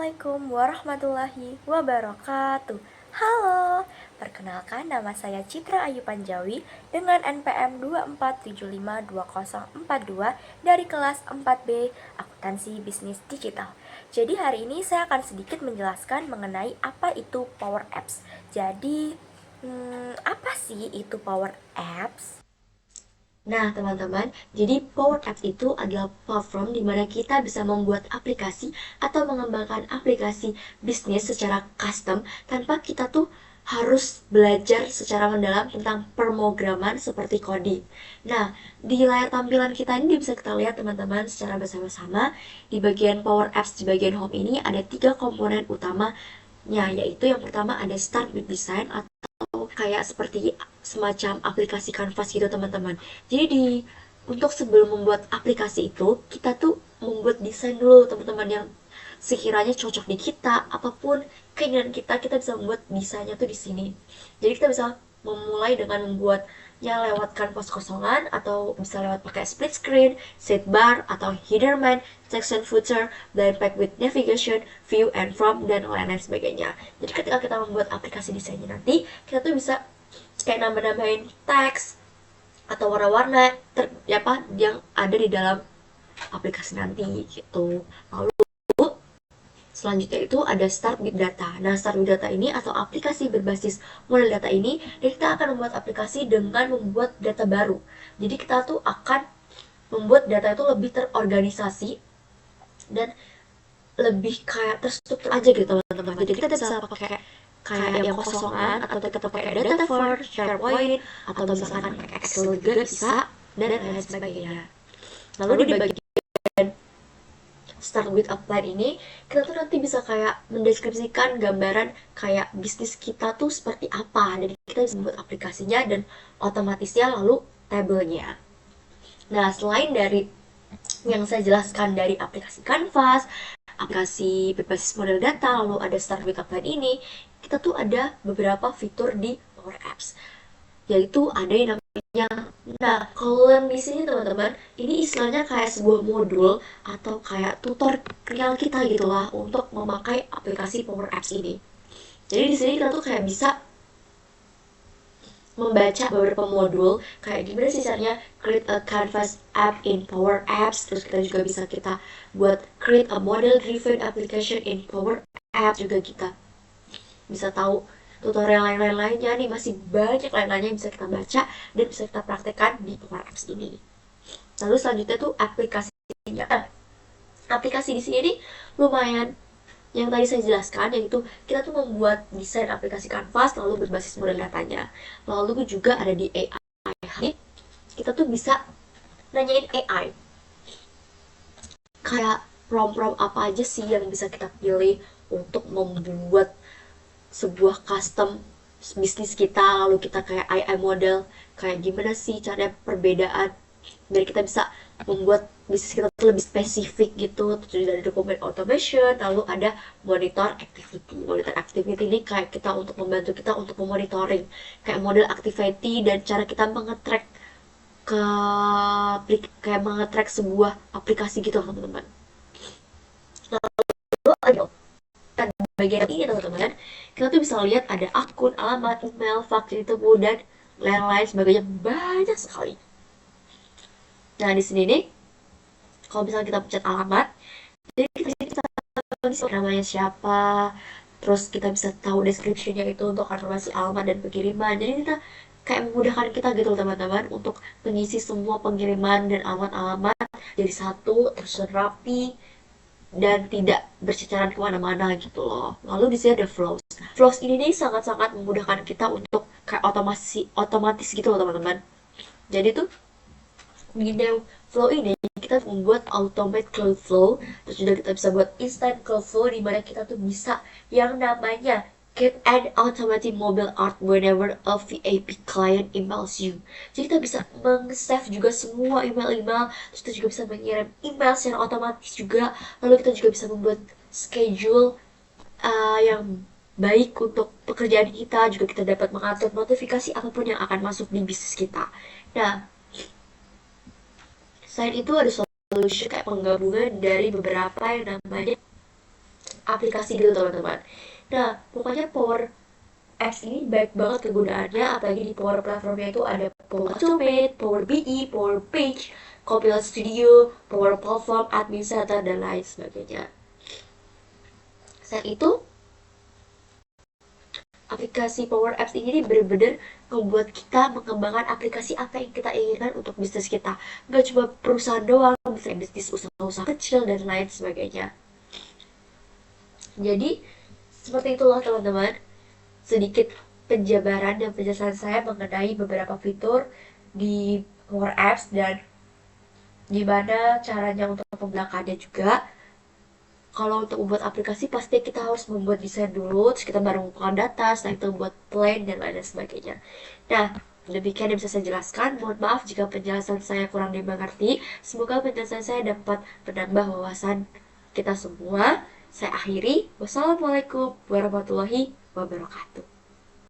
Assalamualaikum warahmatullahi wabarakatuh. Halo, perkenalkan nama saya Citra Ayu Panjawi dengan NPM 24752042 dari kelas 4B Akuntansi Bisnis Digital. Jadi hari ini saya akan sedikit menjelaskan mengenai apa itu Power Apps. Jadi, apa sih itu Power Apps? Nah, teman-teman, jadi Power Apps itu adalah platform di mana kita bisa membuat aplikasi atau mengembangkan aplikasi bisnis secara custom tanpa kita tuh harus belajar secara mendalam tentang pemrograman seperti coding. Nah, di layar tampilan kita ini bisa kita lihat teman-teman secara bersama-sama di bagian Power Apps di bagian home ini ada tiga komponen utamanya, yaitu yang pertama ada Start with Design atau kayak seperti semacam aplikasi kanvas gitu teman-teman. Jadi untuk sebelum membuat aplikasi itu kita tuh membuat desain dulu teman-teman yang sekiranya cocok di kita, apapun keinginan kita bisa membuat desainnya tuh di sini. Jadi kita bisa memulai dengan membuatnya lewat kanvas kosongan atau bisa lewat pakai split screen, sidebar atau headerman, section footer, blind pack with navigation, view and from dan lain-lain sebagainya. Jadi ketika kita membuat aplikasi desainnya nanti, kita tuh bisa kayak nambah-nambahin teks atau warna-warna yang ada di dalam aplikasi nanti gitu. Lalu selanjutnya itu ada Start with Data. Nah, Start with Data ini atau aplikasi berbasis model data ini, dan kita akan membuat aplikasi dengan membuat data baru. Jadi kita tuh akan membuat data itu lebih terorganisasi dan lebih kayak terstruktur aja gitu teman-teman. Jadi kita bisa pakai kayak yang kosongan atau kita pakai data for SharePoint atau misalkan pakai Excel juga bisa dan lain sebagainya. Lalu di bagian Start with Apply ini kita tuh nanti bisa kayak mendeskripsikan gambaran kayak bisnis kita tuh seperti apa, dan kita bisa membuat aplikasinya dan otomatisnya lalu tabelnya. Nah, selain dari yang saya jelaskan dari aplikasi Canvas, aplikasi berbasis model data, lalu ada Start with Apply ini, kita tuh ada beberapa fitur di Power Apps, yaitu ada yang namanya, nah kalau yang di sini teman-teman, ini istilahnya kayak sebuah modul atau kayak tutorial kita gitulah untuk memakai aplikasi Power Apps ini. Jadi di sini kita tuh kayak bisa membaca beberapa modul kayak gimana sih caranya create a canvas app in Power Apps, terus kita juga bisa kita buat create a model driven application in Power Apps, juga kita bisa tahu tutorial lain-lainnya nih, masih banyak lain-lainnya yang bisa kita baca dan bisa kita praktekkan di Power Apps ini. Lalu selanjutnya tuh aplikasinya. Aplikasi di sini nih lumayan yang tadi saya jelaskan, yaitu kita tuh membuat desain aplikasi Canvas lalu berbasis model datanya. Lalu juga ada di AI. Kita tuh bisa nanyain AI kayak prompt-prompt apa aja sih yang bisa kita pilih untuk membuat sebuah custom bisnis kita, lalu kita kayak AI model kayak gimana sih cara perbedaan biar kita bisa membuat bisnis kita tuh lebih spesifik gitu. Terus dari dokumen automation, lalu ada monitor activity ini kayak kita untuk membantu kita untuk memonitoring kayak model activity dan cara kita mengetrack ke kayak mengetrack sebuah aplikasi gitu teman-teman. Lalu ada bagian ini teman-teman, kita tuh bisa lihat ada akun, alamat, email, fax, temu dan lain-lain sebagainya, banyak sekali. Nah di sini nih, kalau misalnya kita pencet alamat, jadi kita bisa tahu namanya siapa, terus kita bisa tahu description-nya itu untuk konfirmasi alamat dan pengiriman. Jadi kita kayak memudahkan kita gitu teman-teman untuk mengisi semua pengiriman dan alamat-alamat jadi satu, terus rapi dan tidak berceceran kemana-mana gitu loh. Lalu di sini ada flows. Flows ini nih sangat-sangat memudahkan kita untuk kayak otomatis gitu loh teman-teman. Jadi tuh di dalam flow ini kita membuat automate cloud flow, terus juga kita bisa buat instant cloud flow di mana kita tuh bisa yang namanya get an automatic mobile art whenever a VIP client emails you. Jadi kita bisa meng-save juga semua email-email, terus kita juga bisa mengirim email secara otomatis juga. Lalu kita juga bisa membuat schedule yang baik untuk pekerjaan kita, juga kita dapat mengatur notifikasi apapun yang akan masuk di bisnis kita. Nah, selain itu ada solusi kayak penggabungan dari beberapa yang namanya aplikasi gitu teman-teman. Nah, pokoknya Power Apps ini baik banget kegunaannya, apalagi di Power Platformnya itu ada Power Automate, Power BI, Power Page, Copilot Studio, Power Platform, Administrator, dan lain sebagainya. Selain itu, aplikasi Power Apps ini benar-benar membuat kita mengembangkan aplikasi apa yang kita inginkan untuk bisnis kita. Gak cuma perusahaan doang, bisa bisnis usaha-usaha kecil dan lain sebagainya. Jadi, seperti itulah teman-teman, sedikit penjabaran dan penjelasan saya mengenai beberapa fitur di Power Apps dan gimana caranya untuk menggunakannya juga. Kalau untuk membuat aplikasi pasti kita harus membuat desain dulu, terus kita baru mengumpulkan data, setelah itu buat plan dan lain sebagainya. Nah, demikian yang bisa saya jelaskan. Mohon maaf jika penjelasan saya kurang dimengerti. Semoga penjelasan saya dapat menambah wawasan kita semua. Saya akhiri. Wassalamualaikum warahmatullahi wabarakatuh.